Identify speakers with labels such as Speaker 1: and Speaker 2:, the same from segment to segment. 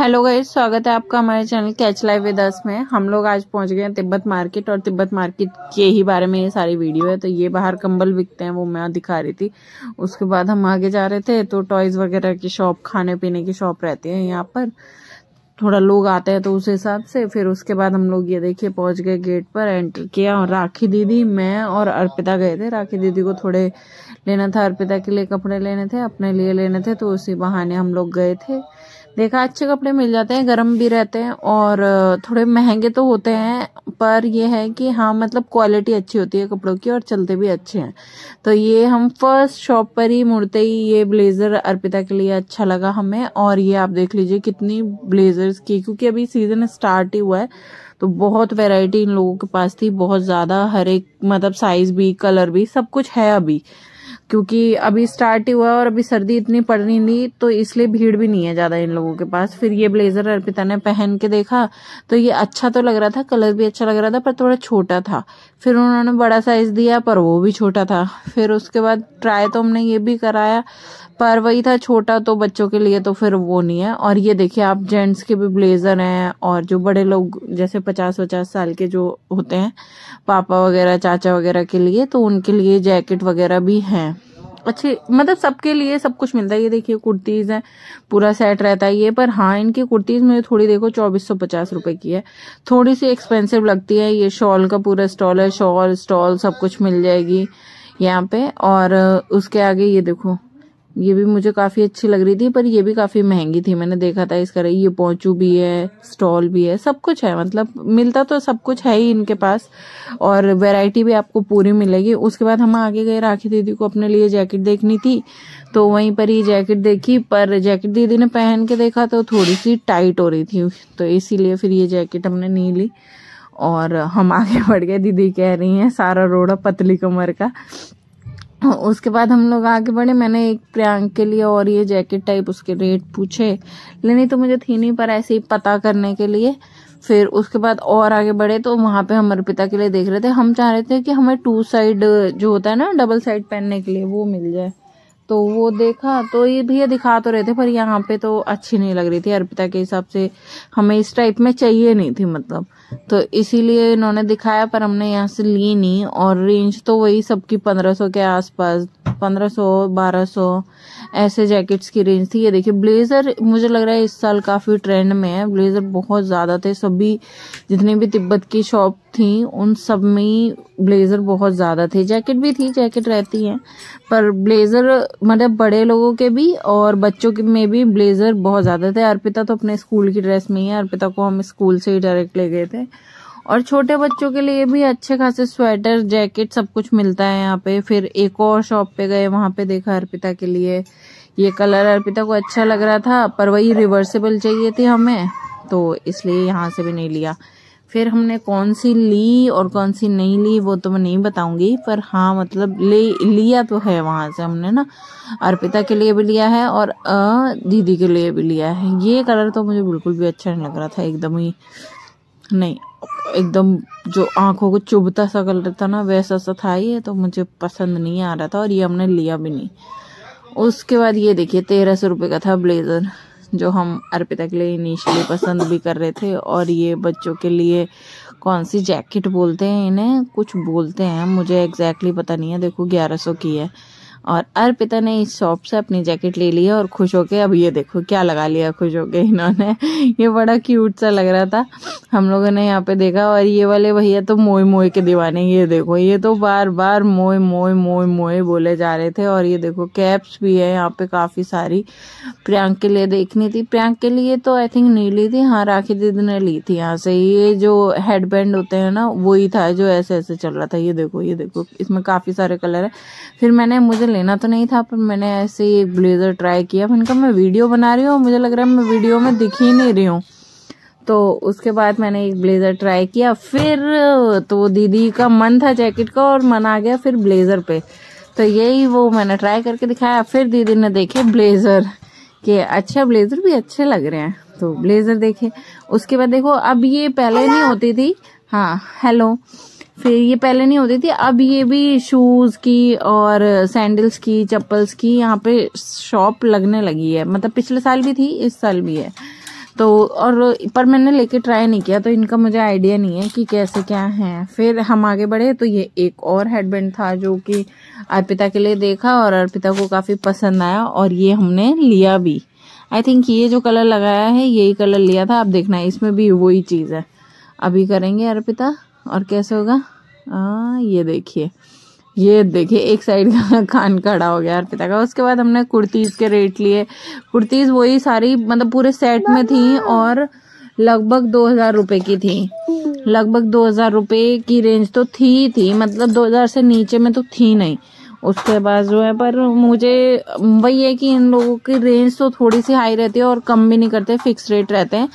Speaker 1: Hello guys, स्वागत है आपका हमारे channel catch live with us में। हम लोग आज पहुंच गए हैं तिब्बत मार्केट और तिब्बत मार्केट के ही बारे में ये सारी वीडियो है। तो ये बाहर कंबल बिकते हैं वो मैं दिखा रही थी। उसके बाद हम आगे जा रहे थे तो टॉयज वगैरह की शॉप, खाने पीने की शॉप रहती है यहाँ पर। थोड़ा लोग आते हैं तो उस हिसाब से फिर उसके बाद हम लोग ये देखिए पहुंच गए, गेट पर एंटर किया और राखी दीदी, मैं और अर्पिता गए थे। राखी दीदी को थोड़े लेना था, अर्पिता के लिए कपड़े लेने थे, अपने लिए लेने थे, तो उसी बहाने हम लोग गए थे। देखा अच्छे कपड़े मिल जाते हैं, गर्म भी रहते हैं और थोड़े महंगे तो होते हैं, पर ये है कि हाँ मतलब क्वालिटी अच्छी होती है कपड़ों की और चलते भी अच्छे हैं। तो ये हम फर्स्ट शॉप पर ही मुड़ते ही ये ब्लेजर अर्पिता के लिए अच्छा लगा हमें। और ये आप देख लीजिए कितनी ब्लेजर्स की, क्योंकि अभी सीजन स्टार्ट ही हुआ है तो बहुत वैरायटी इन लोगों के पास थी, बहुत ज्यादा। हर एक मतलब साइज भी, कलर भी, सब कुछ है अभी, क्योंकि अभी स्टार्ट ही हुआ और अभी सर्दी इतनी पड़ रही थी तो इसलिए भीड़ भी नहीं है ज्यादा इन लोगों के पास। फिर ये ब्लेजर अर्पिता ने पहन के देखा तो ये अच्छा तो लग रहा था, कलर भी अच्छा लग रहा था, पर थोड़ा छोटा था। फिर उन्होंने बड़ा साइज दिया पर वो भी छोटा था। फिर उसके बाद ट्राई तो हमने ये भी कराया पर वही था छोटा, तो बच्चों के लिए तो फिर वो नहीं है। और ये देखिए आप, जेंट्स के भी ब्लेजर हैं और जो बड़े लोग जैसे 50-50 साल के जो होते हैं, पापा वगैरह, चाचा वगैरह के लिए, तो उनके लिए जैकेट वगैरह भी हैं अच्छे। मतलब सबके लिए सब कुछ मिलता है। ये देखिए कुर्तीज है, पूरा सेट रहता है ये। पर हाँ इनकी कुर्तीज मुझे थोड़ी देखो 2450 रुपए की है, थोड़ी सी एक्सपेंसिव लगती है। ये शॉल का पूरा स्टॉल है, शॉल स्टॉल सब कुछ मिल जाएगी यहाँ पे। और उसके आगे ये देखो, ये भी मुझे काफी अच्छी लग रही थी पर ये भी काफी महंगी थी, मैंने देखा था इसका। ये पोंचू भी है, स्टॉल भी है, सब कुछ है, मतलब मिलता तो सब कुछ है ही इनके पास और वैरायटी भी आपको पूरी मिलेगी। उसके बाद हम आगे गए, राखी दीदी को अपने लिए जैकेट देखनी थी तो वहीं पर ही जैकेट देखी, पर जैकेट दीदी ने पहन के देखा तो थोड़ी सी टाइट हो रही थी, तो इसीलिए फिर ये जैकेट हमने नहीं ली और हम आगे बढ़ गए। दीदी कह रही हैं सारा रोड़ा पतली कमर का। उसके बाद हम लोग आगे बढ़े, मैंने एक प्रियांक के लिए और ये जैकेट टाइप उसके रेट पूछे, लेनी तो मुझे थी नहीं पर ऐसे ही पता करने के लिए। फिर उसके बाद और आगे बढ़े तो वहां पे हम अर्पिता के लिए देख रहे थे। हम चाह रहे थे कि हमें 2 साइड जो होता है ना, डबल साइड पहनने के लिए, वो मिल जाए, तो वो देखा तो ये भैया दिखा तो रहे थे पर यहाँ पे तो अच्छी नहीं लग रही थी अर्पिता के हिसाब से, हमें इस टाइप में चाहिए नहीं थी मतलब, तो इसीलिए इन्होंने दिखाया पर हमने यहाँ से ली नहीं। और रेंज तो वही सबकी 1500 के आसपास, 1500-1200 ऐसे जैकेट्स की रेंज थी। ये देखिए ब्लेजर, मुझे लग रहा है इस साल काफी ट्रेंड में है, ब्लेजर बहुत ज्यादा थे। सभी जितनी भी तिब्बत की शॉप थी उन सब में ब्लेजर बहुत ज्यादा थे। जैकेट भी थी, जैकेट रहती है, पर ब्लेजर मतलब बड़े लोगों के भी और बच्चों के में भी ब्लेजर बहुत ज्यादा थे। अर्पिता तो अपने स्कूल की ड्रेस में ही है, अर्पिता को हम स्कूल से ही डायरेक्ट ले गए थे। और छोटे बच्चों के लिए भी अच्छे खासे स्वेटर, जैकेट सब कुछ मिलता है यहाँ पे। फिर एक और शॉप पे गए, वहां पे देखा अर्पिता के लिए, ये कलर अर्पिता को अच्छा लग रहा था पर वही रिवर्सेबल चाहिए थी हमें, तो इसलिए यहाँ से भी नहीं लिया। फिर हमने कौन सी ली और कौन सी नहीं ली वो तो मैं नहीं बताऊंगी, पर हाँ मतलब लिया तो है वहां से हमने ना। अर्पिता के लिए भी लिया है और दीदी के लिए भी लिया है। ये कलर तो मुझे बिल्कुल भी अच्छा नहीं लग रहा था, एकदम ही नहीं, एकदम जो आंखों को चुभता सा कलर था ना वैसा सा था ये, तो मुझे पसंद नहीं आ रहा था और ये हमने लिया भी नहीं। उसके बाद ये देखिए 1300 रुपये का था ब्लेजर, जो हम अर्पिता के लिए इनिशियली पसंद भी कर रहे थे। और ये बच्चों के लिए कौन सी जैकेट बोलते हैं इन्हें, कुछ बोलते हैं, मुझे एग्जैक्टली पता नहीं है। देखो 1100 की है और अर्पिता ने इस शॉप से अपनी जैकेट ले ली है और खुश होके, अब ये देखो क्या लगा लिया खुश होके इन्होंने। ये बड़ा क्यूट सा लग रहा था, हम लोगों ने यहाँ पे देखा। और ये वाले भैया तो मोए मोए के दीवाने, ये देखो ये तो बार बार मोए मोए मोए मोए बोले जा रहे थे। और ये देखो कैप्स भी है यहाँ पे काफी सारी, प्रियांक के लिए देखनी थी। प्रियांक के लिए तो आई थिंक नहीं ली थी, हाँ राखी दीदी ने ली थी यहाँ से। ये जो हेडबैंड होते हैं ना वही था जो ऐसे ऐसे चल रहा था। ये देखो, ये देखो, इसमें काफी सारे कलर है। फिर मैंने, मुझे लेना तो नहीं था पर मैंने ऐसे ही एक ब्लेजर ट्राई किया। मैंने कहा मैं वीडियो बना रही हूँ, मुझे लग रहा है मैं वीडियो में दिख ही नहीं रही हूँ, तो उसके बाद मैंने एक ब्लेजर ट्राई किया। फिर तो दीदी का मन था जैकेट का और मन आ गया फिर ब्लेजर पे, तो यही वो मैंने ट्राई करके दिखाया। फिर दीदी ने देखे ब्लेजर के, अच्छा ब्लेजर भी अच्छे लग रहे हैं, तो ब्लेजर देखे। उसके बाद देखो, अब ये पहले नहीं होती थी, हाँ हेलो, फिर ये पहले नहीं होती थी, अब ये भी शूज की और सैंडल्स की, चप्पल्स की यहाँ पे शॉप लगने लगी है। मतलब पिछले साल भी थी, इस साल भी है। तो और पर मैंने लेके ट्राई नहीं किया, तो इनका मुझे आइडिया नहीं है कि कैसे क्या है। फिर हम आगे बढ़े तो ये एक और हेडबैंड था जो कि अर्पिता के लिए देखा और अर्पिता को काफी पसंद आया और ये हमने लिया भी। आई थिंक ये जो कलर लगाया है यही कलर लिया था। आप देखना इसमें भी वही चीज है। अभी करेंगे अर्पिता और कैसे होगा। ये देखिए एक साइड का कान खड़ा हो गया अर्पिता का। उसके बाद हमने कुर्तीज के रेट लिए। कुर्तीज वही सारी मतलब पूरे सेट में थी और लगभग 2000 रुपए की थी। लगभग 2000 रुपए की रेंज तो थी मतलब 2000 से नीचे में तो थी नहीं। उसके बाद जो है पर मुझे वही है कि इन लोगों की रेंज तो थोड़ी सी हाई रहती है और कम भी नहीं करते, फिक्स रेट रहते हैं।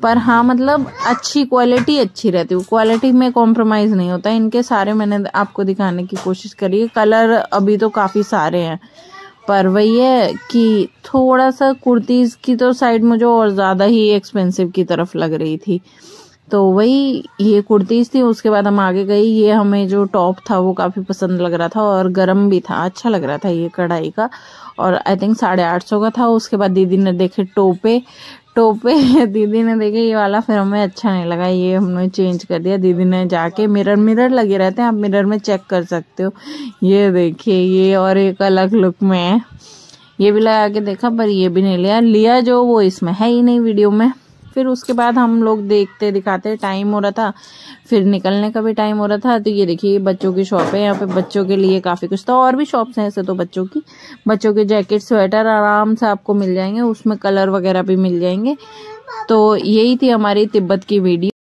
Speaker 1: पर हाँ मतलब अच्छी क्वालिटी अच्छी रहती है, क्वालिटी में कॉम्प्रोमाइज नहीं होता इनके। सारे मैंने आपको दिखाने की कोशिश करी है। कलर अभी तो काफी सारे हैं पर वही है कि थोड़ा सा कुर्तीज की तो साइड मुझे और ज्यादा ही एक्सपेंसिव की तरफ लग रही थी। तो वही ये कुर्तीज थी। उसके बाद हम आगे गई। ये हमें जो टॉप था वो काफी पसंद लग रहा था और गर्म भी था, अच्छा लग रहा था ये कढ़ाई का और आई थिंक 850 का था। उसके बाद दीदी ने देखे टोपे दीदी ने देखे ये वाला, फिर हमें अच्छा नहीं लगा, ये हमने चेंज कर दिया। दीदी ने जाके मिरर लगे रहते हैं, आप मिरर में चेक कर सकते हो। ये देखिए ये और एक अलग लुक में है। ये भी लगा के देखा पर ये भी नहीं लिया जो वो इसमें है ही नहीं वीडियो में। फिर उसके बाद हम लोग देखते दिखाते टाइम हो रहा था, फिर निकलने का भी टाइम हो रहा था। तो ये देखिए बच्चों की शॉप है, यहाँ पे बच्चों के लिए काफी कुछ था। और भी शॉप्स हैं ऐसे तो बच्चों के जैकेट स्वेटर आराम से आपको मिल जाएंगे, उसमें कलर वगैरह भी मिल जाएंगे। तो यही थी हमारी तिब्बत की वीडियो।